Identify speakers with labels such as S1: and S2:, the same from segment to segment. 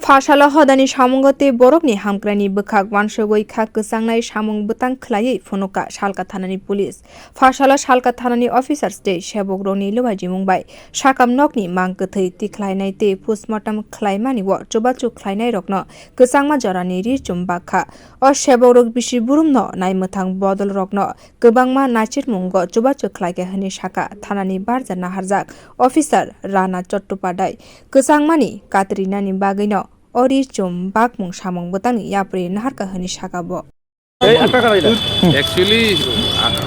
S1: Phasalo hodani samunggote borokni hamkrani bwkhak wansogoi kha kwchangmani samung bwtang khlaiui phonoka Salka thanani police. Phasalo Salka thanani officers tei sebok rokni luajimung bai sakham nogni mangkwthwi tikhalainai tei post-mortem khwlaimanio chubachu khwlainai rokno kwchangma jorani richung bakkha. O sebok rok bisi burumno naimwthang bodol rokno kwbangma nachirmungo chubachu khlaike hini saka thanani barja naharjak officer rana chottopadai kwchangmani katrinani bagino ori chum bakmung samung botani yapri naharka hini sakabo
S2: actually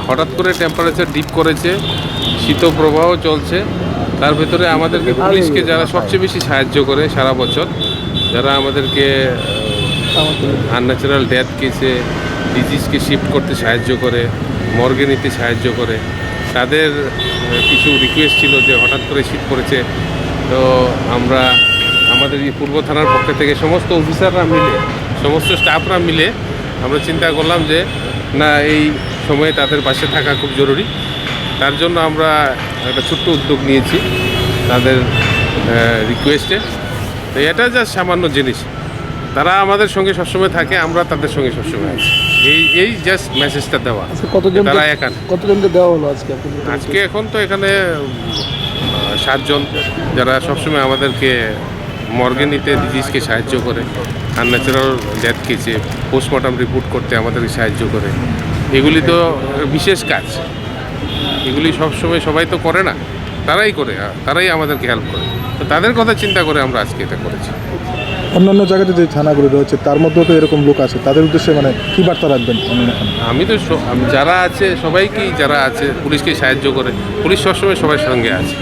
S2: হঠাৎ করে temperature deep করেছে, শীত প্রবাহ চলছে, তার ভেতরে আমাদেরকে পুলিশকে যারা সবচেয়ে বেশি সাহায্য করে সারা বছর, যারা আমাদেরকে আনন্যাচারাল ডেথ কেসে ডিজিজকে শিফট করতে সাহায্য করে, মর্গে নিতে সাহায্য করে, তাদের কিছু রিকোয়েস্ট ছিল যে হঠাৎ করে শীত পড়েছে, তো আমরা আমাদের এই পূর্ব থানার পক্ষ থেকে সমস্ত অফিসাররা মিলে, সমস্ত স্টাফরা মিলে আমরা চিন্তা করলাম যে না, এই সময়ে তাদের পাশে থাকা খুব জরুরি। তার জন্য আমরা একটা ছোট্ট উদ্যোগ নিয়েছি তাদের রিকোয়েস্টে। তো এটা জাস্ট সামান্য জিনিস, তারা আমাদের সঙ্গে সবসময় থাকে, আমরা তাদের সঙ্গে সবসময় আছি, এই জাস্ট মেসেজটা দেওয়া। তারা
S3: কতজনকে দেওয়া হলো
S2: আজকে এখন তো এখানে 7 জন, যারা সবসময় আমাদেরকে মর্গে নিতে ডিজিজকে সাহায্য করে, আনন্যাচারাল ডেথ কেসে পোস্টমর্টম রিপোর্ট করতে আমাদেরকে সাহায্য করে। এগুলি তো বিশেষ কাজ, এগুলি সবসময় সবাই তো করে না, তারাই করে, তারাই আমাদেরকে হেল্প করে। তো তাদের কথা চিন্তা করে আমরা আজকে এটা করেছি।
S3: অন্যান্য জায়গাতে যে থানাগুলো রয়েছে তার মধ্যেও তো এরকম লোক আছে, তাদের উদ্দেশ্যে মানে কী বার্তা রাখবেন?
S2: আমি তো যারা আছে সবাইকেই, যারা আছে পুলিশকে সাহায্য করে, পুলিশ সবসময় সবার সঙ্গে আছে।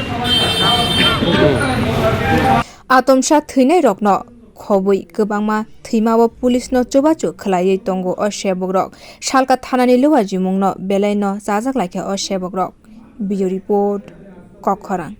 S1: atomsa thwinai rokno khobui kwbangma thwimao police no chubachu khlaiui tongo o sebok rok Salka thanani luajimung no belai no chajak laikha o sebok rok. Video report Kokkhorang.